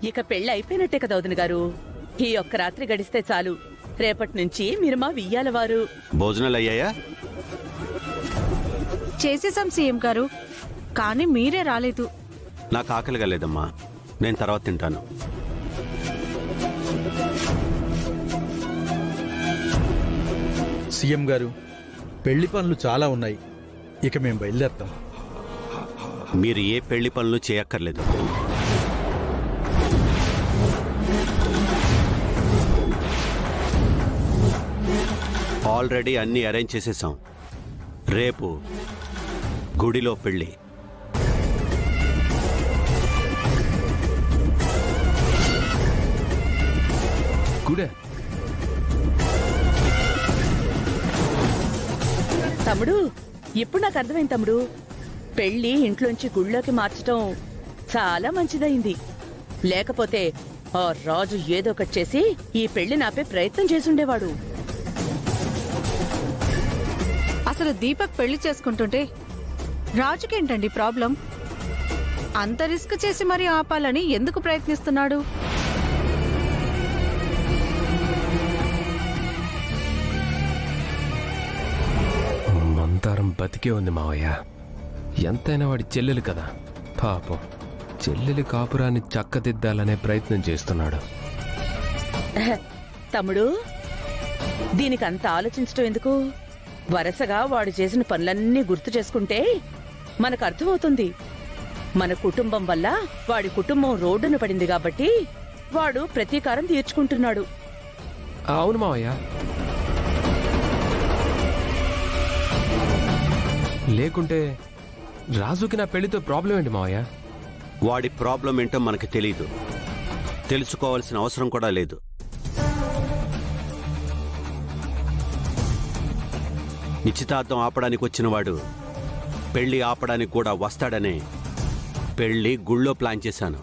ఇక పెళ్లి అయిపోయినట్టే కదా వదిన గారు. ఈ ఒక్క రాత్రి గడిస్తే చాలు. రేపటి నుంచి మీరు మా వియ్యాలవారు. భోజనాలు అయ్యాయా? చేసేసాం సీఎం గారు, కానీ మీరే రాలేదు. నాకు ఆకలిగా లేదమ్మా, నేను తర్వాత తింటాను. సీఎం గారు, పెళ్లి పనులు చాలా ఉన్నాయి, ఇక మేము బయలుదేరుతాం. మీరు ఏ పెళ్లి పనులు చేయక్కర్లేదు. ఆల్రెడీ అన్నీ అరేంజ్ చేసేసాం. రేపు గుడిలో పెళ్లి. గుడే తమ్ముడు, ఇప్పుడు నాకు అర్థమైంది తమ్ముడు. పెళ్లి ఇంట్లోంచి గుళ్ళోకి మార్చటం చాలా మంచిదైంది. లేకపోతే ఆ రాజు ఏదో ఒకటి చేసి ఈ పెళ్లి నాపే ప్రయత్నం చేసుండేవాడు. అసలు దీపక్ పెళ్లి చేసుకుంటుంటే రాజుకేంటండి ప్రాబ్లం? అంత రిస్క్ చేసి మరీ ఆపాలని ఎందుకు ప్రయత్నిస్తున్నాడు? మంతారం బతికే ఉంది మావయ్య. ఎంతైనా వాడి చెల్లెలు కదా, పాపం చెల్లెలి కాపురాన్ని చక్కదిద్దాలనే ప్రయత్నం చేస్తున్నాడు. తమ్ముడు, దీనికంత ఆలోచించటం ఎందుకు? వరుసగా వాడు చేసిన పనులన్నీ గుర్తు చేసుకుంటే మనకు అర్థమవుతుంది. మన కుటుంబం వల్ల వాడి కుటుంబం రోడ్డున పడింది కాబట్టి వాడు ప్రతీకారం తీర్చుకుంటున్నాడు. అవును మావయ్య, లేకుంటే రాజుకి నా పెళ్లితో ప్రాబ్లం ఏంటి మావయ్య? వాడి ప్రాబ్లం ఏంటో మనకు తెలీదు, తెలుసుకోవాల్సిన అవసరం కూడా లేదు. నిశ్చితార్థం ఆపడానికి వచ్చిన వాడు పెళ్లి ఆపడానికి కూడా వస్తాడనే పెళ్లి గుళ్ళో ప్లాన్ చేశాను.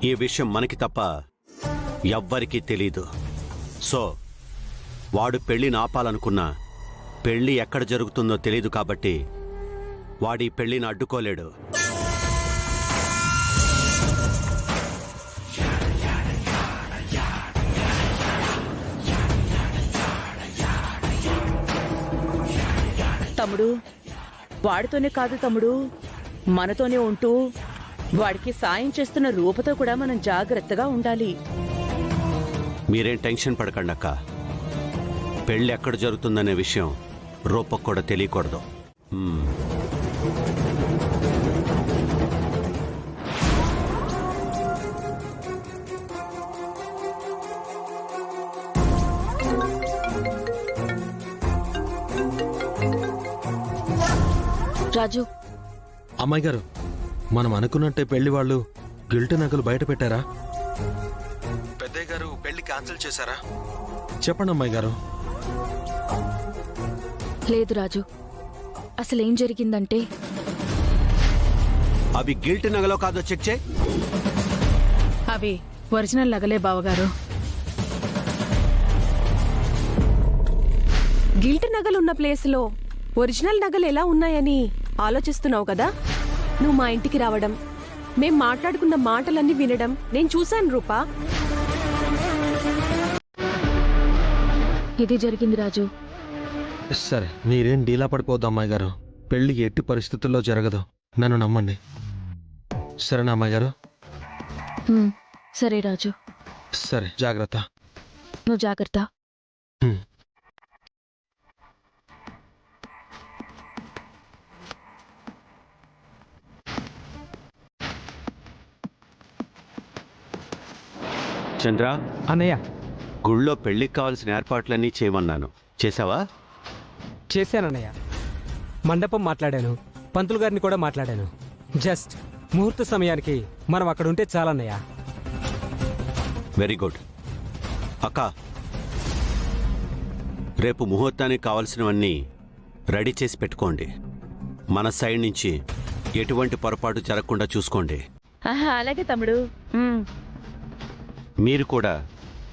ఈ విషయం మనకి తప్ప ఎవ్వరికీ తెలీదు. సో వాడు పెళ్లిని ఆపాలనుకున్నా పెళ్లి ఎక్కడ జరుగుతుందో తెలీదు కాబట్టి వాడి పెళ్లిని అడ్డుకోలేడు. తమ్ముడు, వాడితోనే కాదు తమ్ముడు, మనతోనే ఉంటూ వాడికి సాయం చేస్తున్న రూపతో కూడా మనం జాగ్రత్తగా ఉండాలి. మీరేం టెన్షన్ పడకండి అక్క. పెళ్లి ఎక్కడ జరుగుతుందనే విషయం రూపకు కూడా తెలియకూడదు. రాజు, అమ్మాయి గారు, మనం అనుకున్నట్టే పెళ్లి వాళ్ళు గిల్ట్ నగలు బయట పెట్టారా? పెద్దయ్య గారు పెళ్లి క్యాన్సిల్ చేశారా? చెప్పండి అమ్మాయి గారు. లేదు రాజు, అసలేం జరిగిందంటే అవి గిల్ట్ నగలో కాదో చెక్ చేయి. అవి ఒరిజినల్ నగలే బావగారు. గిల్ట్ నగలున్న ప్లేస్లో ఒరిజినల్ నగలు ఎలా ఉన్నాయని ఆలోచిస్తున్నావు కదా? నువ్వు మా ఇంటికి రావడం, మేం మాట్లాడుకున్న మాటలన్నీ వినడం నేను చూశాను రూపా. ఇది జరిగింది రాజు. సరే, మీరేం డీలా పడిపోద్దు అమ్మాయి గారు. పెళ్లి ఎట్టి పరిస్థితుల్లో జరగదు, నన్ను నమ్మండి. సరేనా అమ్మాయి గారు? సరే రాజు. సరే, జాగ్రత్త. నువ్వు జాగ్రత్త. చంద్ర అన్నయ్య, గుళ్ళో పెళ్లికి కావాల్సిన ఏర్పాట్లన్నీ చేయమన్నాను, చేసావా? చేశానన్నయ్య. మండపం మాట్లాడాను, పంతులు గారిని కూడా మాట్లాడాను. జస్ట్ ముహూర్త సమయానికి మనం అక్కడ ఉంటే చాలన్నయ్య. Very good. అక్క, రేపు ముహూర్తానికి కావాల్సినవన్నీ రెడీ చేసి పెట్టుకోండి. మన సైడ్ నుంచి ఎటువంటి పొరపాటు జరగకుండా చూసుకోండి. అలాగే తమ్ముడు. మీరు కూడా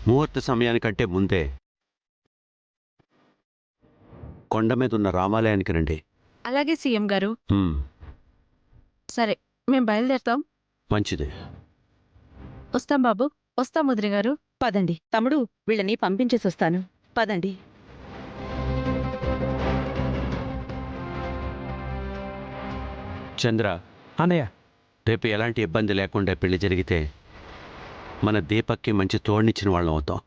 ముహూర్త సమయానికంటే ముందే కొండ మీద ఉన్న రామాలయానికి రండి. అలాగే సీఎం గారు. సరే మేము బయలుదేరుతాం. మంచిది. వస్తాం బాబు, వస్తాం ముద్రి గారు. పదండి తమ్ముడు, వీళ్ళని పంపించేసి వస్తాను. పదండి. చంద్ర, అన్నయ్య, రేపు ఎలాంటి ఇబ్బంది లేకుండా పెళ్లి జరిగితే మన దీపక్కి మంచి తోడునిచ్చిన వాళ్ళం అవుతాం,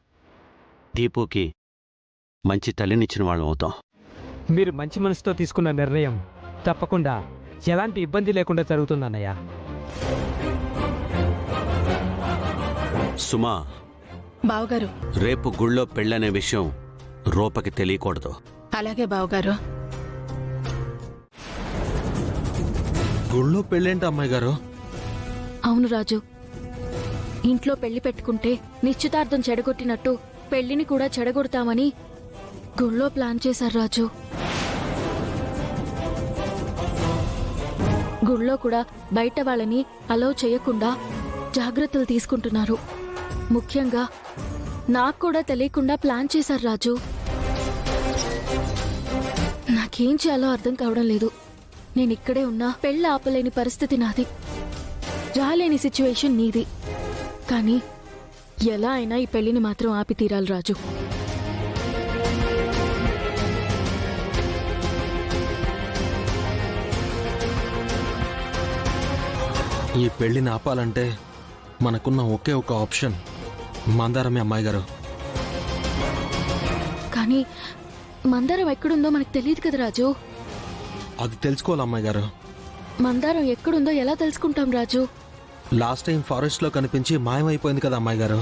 దీపుకి మంచి తల్లినిచ్చిన వాళ్ళం అవుతాం. మీరు మంచి మనసుతో తీసుకున్న నిర్ణయం తప్పకుండా ఎలాంటి ఇబ్బంది లేకుండా జరుగుతుంది అన్నయ్య. సుమా, బావగారు. రేపు గుళ్ళో పెళ్ళనే విషయం రూపకి తెలియకూడదు. అలాగే బావగారు. గుళ్ళో పెళ్ళేంటి అమ్మాయి గారు? అవును రాజు, ఇంట్లో పెళ్లి పెట్టుకుంటే నిశ్చితార్థం చెడగొట్టినట్టు పెళ్లిని కూడా చెడగొడతామని గుళ్ళో ప్లాన్ చేశారు రాజు. గుళ్ళో కూడా బయట వాళ్ళని అలౌ చేయకుండా జాగ్రత్తలు తీసుకుంటున్నారు. ముఖ్యంగా నాకు కూడా తెలియకుండా ప్లాన్ చేశారు రాజు. నాకేం చేయాలో అర్థం కావడం లేదు. నేను ఇక్కడే ఉన్నా పెళ్ళి ఆపలేని పరిస్థితి నాది, రాలేని సిచ్యువేషన్ నీది. కానీ ఎలా అయినా ఈ పెళ్లిని మాత్రం ఆపి తీరాలి రాజు. ఈ పెళ్లిని ఆపాలంటే మనకున్న ఒకే ఒక ఆప్షన్ మందారమే అమ్మాయి గారు. కానీ మందారం ఎక్కడుందో మనకు తెలియదు కదా రాజు. అది తెలుసుకోవాలి అమ్మాయి గారు. మందారం ఎక్కడుందో ఎలా తెలుసుకుంటాం రాజు? లాస్ట్ టైం ఫారెస్ట్ లో కనిపించి మాయమైపోయింది కదా అమ్మాయి గారు.